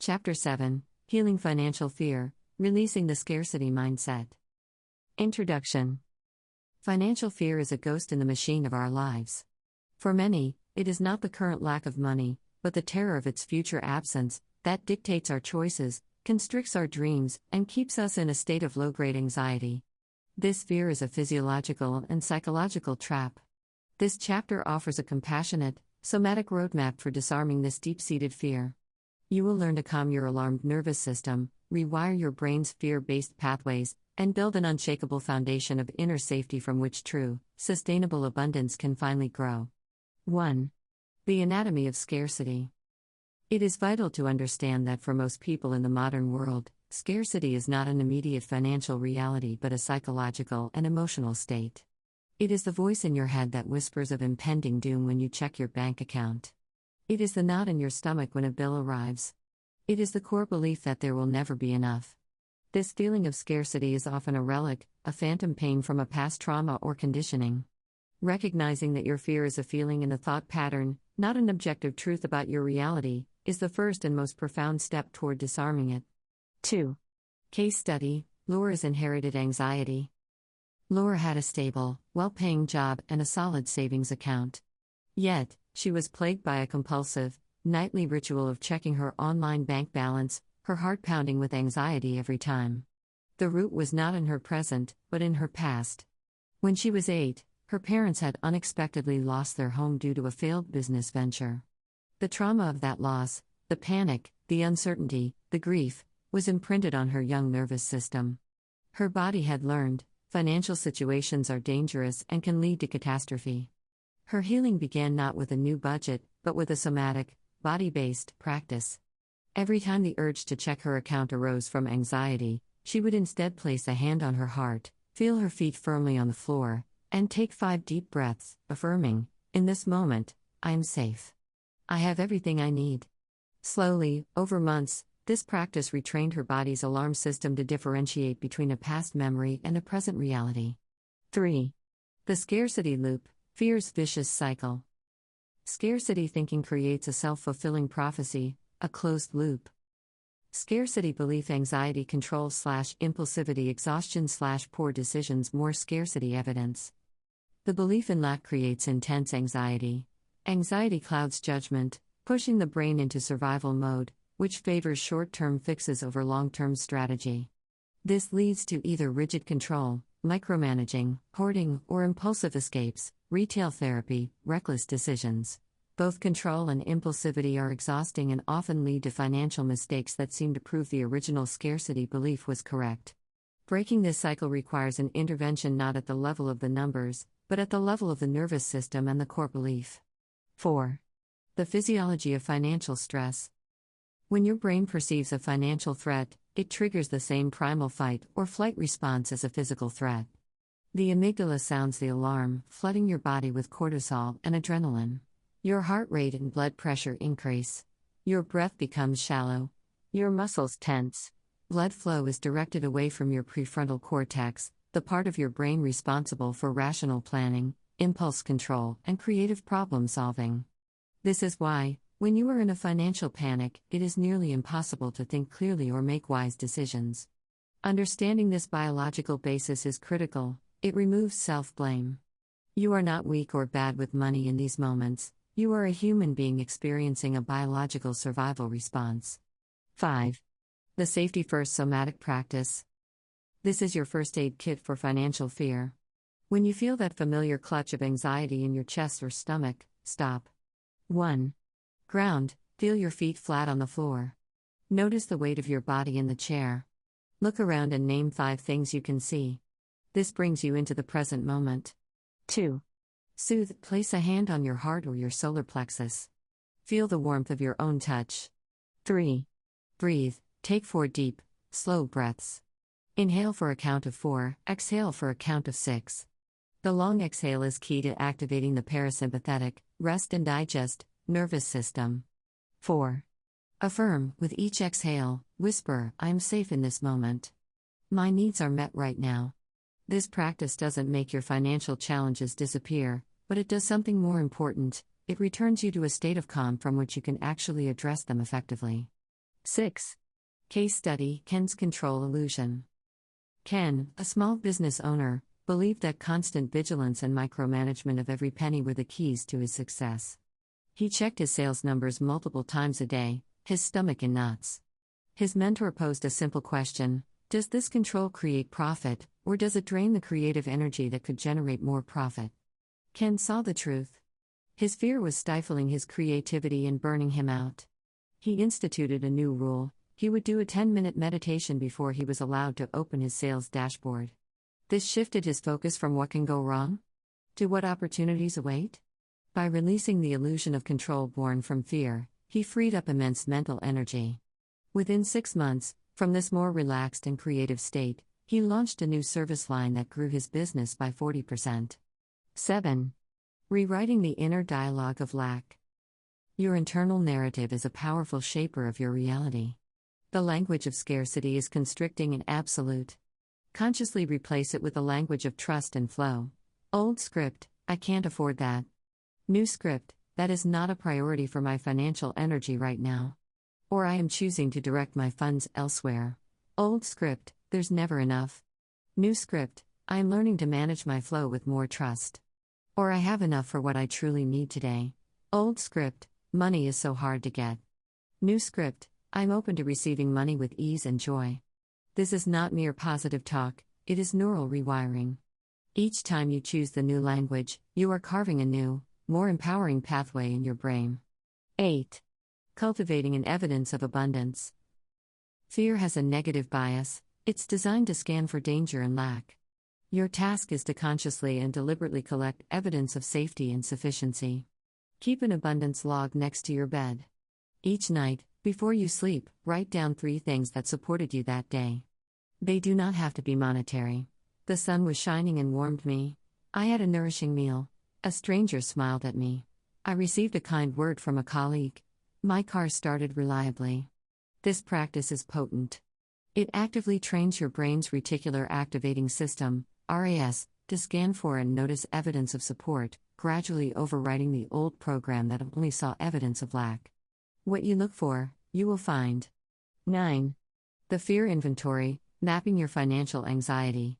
Chapter 7 Healing Financial Fear, Releasing the Scarcity Mindset. Introduction. Financial fear is a ghost in the machine of our lives. For many, it is not the current lack of money, but the terror of its future absence, that dictates our choices, constricts our dreams, and keeps us in a state of low-grade anxiety. This fear is a physiological and psychological trap. This chapter offers a compassionate, somatic roadmap for disarming this deep-seated fear. You will learn to calm your alarmed nervous system, rewire your brain's fear-based pathways, and build an unshakable foundation of inner safety from which true, sustainable abundance can finally grow. 1. The anatomy of scarcity. It is vital to understand that for most people in the modern world, scarcity is not an immediate financial reality but a psychological and emotional state. It is the voice in your head that whispers of impending doom when you check your bank account. It is the knot in your stomach when a bill arrives. It is the core belief that there will never be enough. This feeling of scarcity is often a relic, a phantom pain from a past trauma or conditioning. Recognizing that your fear is a feeling and a thought pattern, not an objective truth about your reality, is the first and most profound step toward disarming it. 2. Case study: Laura's inherited anxiety. Laura had a stable, well-paying job and a solid savings account. Yet, she was plagued by a compulsive, nightly ritual of checking her online bank balance, her heart pounding with anxiety every time. The root was not in her present, but in her past. When she was 8, her parents had unexpectedly lost their home due to a failed business venture. The trauma of that loss, the panic, the uncertainty, the grief, was imprinted on her young nervous system. Her body had learned, financial situations are dangerous and can lead to catastrophe. Her healing began not with a new budget, but with a somatic, body-based practice. Every time the urge to check her account arose from anxiety, she would instead place a hand on her heart, feel her feet firmly on the floor, and take 5 deep breaths, affirming, "In this moment, I am safe. I have everything I need." Slowly, over months, this practice retrained her body's alarm system to differentiate between a past memory and a present reality. 3. The scarcity loop, fear's vicious cycle. Scarcity thinking creates a self-fulfilling prophecy, a closed loop. Scarcity belief anxiety control/impulsivity exhaustion/poor decisions more scarcity evidence. The belief in lack creates intense anxiety. Anxiety clouds judgment, pushing the brain into survival mode, which favors short-term fixes over long-term strategy. This leads to either rigid control, micromanaging, hoarding, or impulsive escapes, retail therapy, reckless decisions. Both control and impulsivity are exhausting and often lead to financial mistakes that seem to prove the original scarcity belief was correct. Breaking this cycle requires an intervention not at the level of the numbers, but at the level of the nervous system and the core belief. 4. The physiology of financial stress. When your brain perceives a financial threat, it triggers the same primal fight or flight response as a physical threat. The amygdala sounds the alarm, flooding your body with cortisol and adrenaline. Your heart rate and blood pressure increase. Your breath becomes shallow. Your muscles tense. Blood flow is directed away from your prefrontal cortex, the part of your brain responsible for rational planning, impulse control, and creative problem solving. This is why, when you are in a financial panic, it is nearly impossible to think clearly or make wise decisions. Understanding this biological basis is critical. It removes self-blame. You are not weak or bad with money in these moments. You are a human being experiencing a biological survival response. 5. The safety-first somatic practice. This is your first aid kit for financial fear. When you feel that familiar clutch of anxiety in your chest or stomach, stop. 1. Ground, feel your feet flat on the floor. Notice the weight of your body in the chair. Look around and name 5 things you can see. This brings you into the present moment. 2. Soothe, place a hand on your heart or your solar plexus. Feel the warmth of your own touch. 3. Breathe, take 4 deep, slow breaths. Inhale for a count of 4, exhale for a count of 6. The long exhale is key to activating the parasympathetic, rest and digest, nervous system. 4. Affirm, with each exhale, whisper, "I am safe in this moment. My needs are met right now." This practice doesn't make your financial challenges disappear, but it does something more important: it returns you to a state of calm from which you can actually address them effectively. 6. Case study: Ken's control illusion. Ken, a small business owner, believed that constant vigilance and micromanagement of every penny were the keys to his success. He checked his sales numbers multiple times a day, his stomach in knots. His mentor posed a simple question: does this control create profit, or does it drain the creative energy that could generate more profit? Ken saw the truth. His fear was stifling his creativity and burning him out. He instituted a new rule: he would do a 10-minute meditation before he was allowed to open his sales dashboard. This shifted his focus from what can go wrong to what opportunities await. By releasing the illusion of control born from fear, he freed up immense mental energy. Within 6 months, from this more relaxed and creative state, he launched a new service line that grew his business by 40%. 7. Rewriting the inner dialogue of lack. Your internal narrative is a powerful shaper of your reality. The language of scarcity is constricting and absolute. Consciously replace it with a language of trust and flow. Old script: I can't afford that. New script: that is not a priority for my financial energy right now. Or I am choosing to direct my funds elsewhere. Old script: there's never enough. New script: I am learning to manage my flow with more trust. Or I have enough for what I truly need today. Old script: money is so hard to get. New script: I'm open to receiving money with ease and joy. This is not mere positive talk, it is neural rewiring. Each time you choose the new language, you are carving a new, more empowering pathway in your brain. 8. Cultivating an evidence of abundance. Fear has a negative bias, it's designed to scan for danger and lack. Your task is to consciously and deliberately collect evidence of safety and sufficiency. Keep an abundance log next to your bed. Each night, before you sleep, write down 3 things that supported you that day. They do not have to be monetary. The sun was shining and warmed me. I had a nourishing meal. A stranger smiled at me. I received a kind word from a colleague. My car started reliably. This practice is potent. It actively trains your brain's reticular activating system, RAS, to scan for and notice evidence of support, gradually overriding the old program that only saw evidence of lack. What you look for, you will find. 9. The fear inventory: mapping your financial anxiety.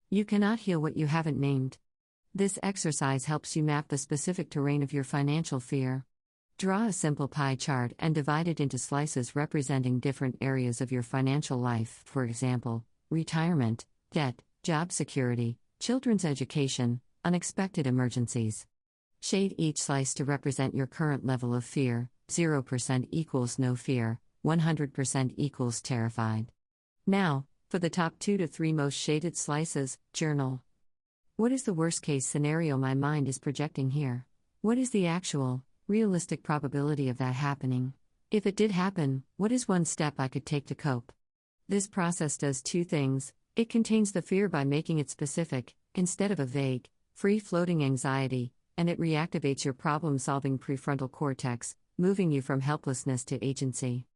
You cannot heal what you haven't named. This exercise helps you map the specific terrain of your financial fear. Draw a simple pie chart and divide it into slices representing different areas of your financial life, for example, retirement, debt, job security, children's education, unexpected emergencies. Shade each slice to represent your current level of fear. 0% equals no fear, 100% equals terrified. Now, for the top 2 to 3 most shaded slices, journal. What is the worst-case scenario my mind is projecting here? What is the actual, realistic probability of that happening? If it did happen, what is one step I could take to cope? This process does 2 things. It contains the fear by making it specific, instead of a vague, free-floating anxiety, and it reactivates your problem-solving prefrontal cortex, moving you from helplessness to agency.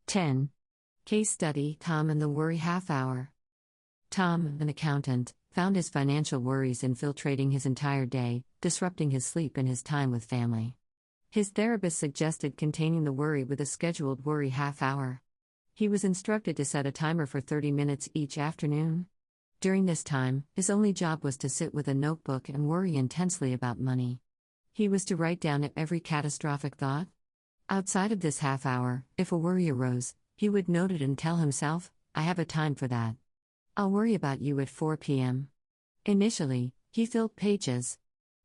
10. Case study: Tom and the Worry Half Hour. Tom, an accountant, found his financial worries infiltrating his entire day, disrupting his sleep and his time with family. His therapist suggested containing the worry with a scheduled worry half hour. He was instructed to set a timer for 30 minutes each afternoon. During this time, his only job was to sit with a notebook and worry intensely about money. He was to write down every catastrophic thought. Outside of this half hour, if a worry arose, he would note it and tell himself, I have a time for that. I'll worry about you at 4 p.m. Initially, he filled pages.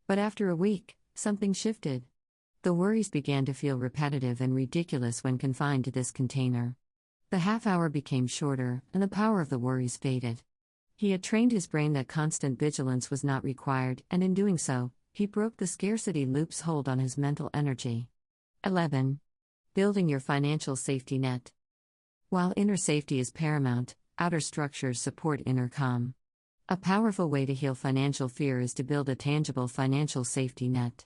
But after a week, something shifted. The worries began to feel repetitive and ridiculous when confined to this container. The half hour became shorter, and the power of the worries faded. He had trained his brain that constant vigilance was not required, and in doing so, he broke the scarcity loop's hold on his mental energy. 11. Building your financial safety net. While inner safety is paramount, outer structures support inner calm. A powerful way to heal financial fear is to build a tangible financial safety net.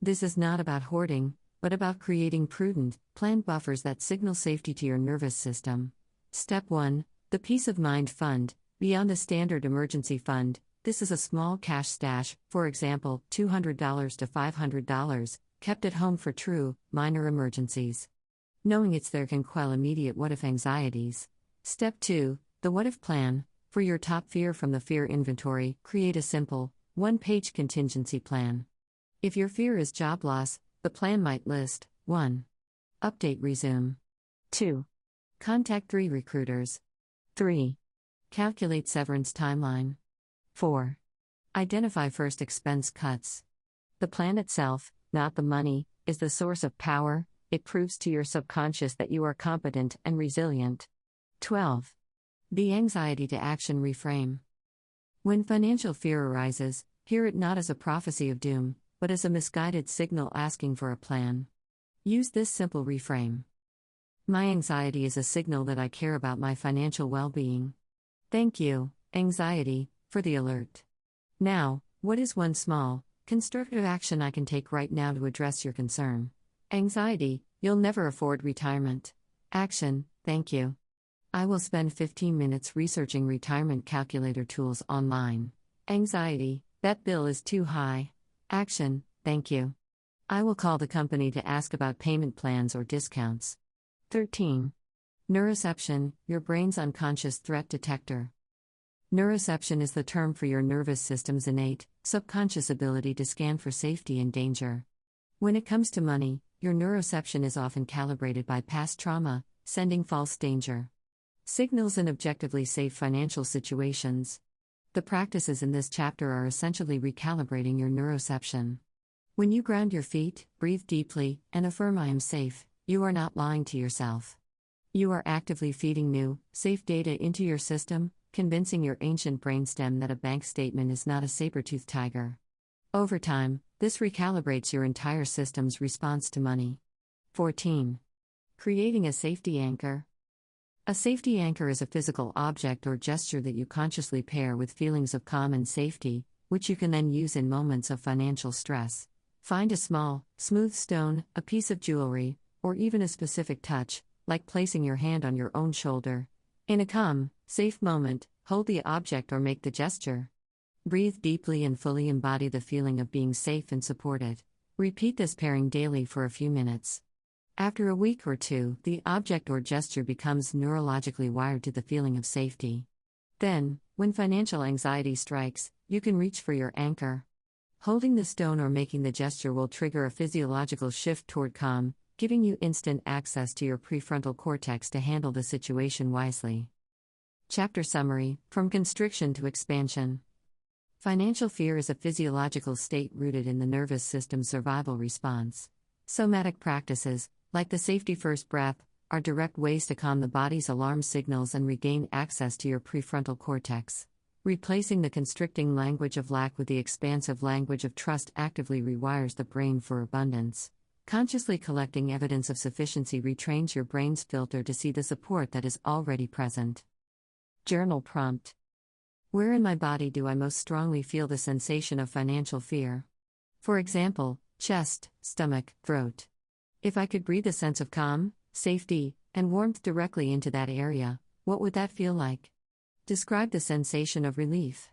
This is not about hoarding, but about creating prudent, planned buffers that signal safety to your nervous system. Step 1. The Peace of Mind Fund. Beyond the standard emergency fund, this is a small cash stash, for example, $200 to $500, kept at home for true, minor emergencies. Knowing it's there can quell immediate what if anxieties. Step 2, the what if plan. For your top fear from the fear inventory, create a simple, one-page contingency plan. If your fear is job loss, the plan might list 1. Update resume. 2. Contact 3 recruiters. 3. Calculate severance timeline. 4. Identify first expense cuts. The plan itself, not the money, is the source of power. It proves to your subconscious that you are competent and resilient. 12. The anxiety to action reframe. When financial fear arises, hear it not as a prophecy of doom, but as a misguided signal asking for a plan. Use this simple reframe. My anxiety is a signal that I care about my financial well-being. Thank you, anxiety, for the alert. Now, what is one small, constructive action I can take right now to address your concern? Anxiety, you'll never afford retirement. Action, thank you. I will spend 15 minutes researching retirement calculator tools online. Anxiety, that bill is too high. Action, thank you. I will call the company to ask about payment plans or discounts. 13. Neuroception, your brain's unconscious threat detector. Neuroception is the term for your nervous system's innate, subconscious ability to scan for safety and danger. When it comes to money, your neuroception is often calibrated by past trauma, sending false danger signals in objectively safe financial situations. The practices in this chapter are essentially recalibrating your neuroception. When you ground your feet, breathe deeply, and affirm I am safe, you are not lying to yourself. You are actively feeding new, safe data into your system, convincing your ancient brainstem that a bank statement is not a saber-toothed tiger. Over time, this recalibrates your entire system's response to money. 14. Creating a safety anchor. A safety anchor is a physical object or gesture that you consciously pair with feelings of calm and safety, which you can then use in moments of financial stress. Find a small, smooth stone, a piece of jewelry, or even a specific touch, like placing your hand on your own shoulder. In a calm, safe moment, hold the object or make the gesture. Breathe deeply and fully embody the feeling of being safe and supported. Repeat this pairing daily for a few minutes. After a week or two, the object or gesture becomes neurologically wired to the feeling of safety. Then, when financial anxiety strikes, you can reach for your anchor. Holding the stone or making the gesture will trigger a physiological shift toward calm, giving you instant access to your prefrontal cortex to handle the situation wisely. Chapter Summary: From Constriction to Expansion. Financial fear is a physiological state rooted in the nervous system's survival response. Somatic practices, like the safety first breath, are direct ways to calm the body's alarm signals and regain access to your prefrontal cortex. Replacing the constricting language of lack with the expansive language of trust actively rewires the brain for abundance. Consciously collecting evidence of sufficiency retrains your brain's filter to see the support that is already present. Journal prompt: where in my body do I most strongly feel the sensation of financial fear? For example, chest, stomach, throat. If I could breathe a sense of calm, safety, and warmth directly into that area, what would that feel like? Describe the sensation of relief.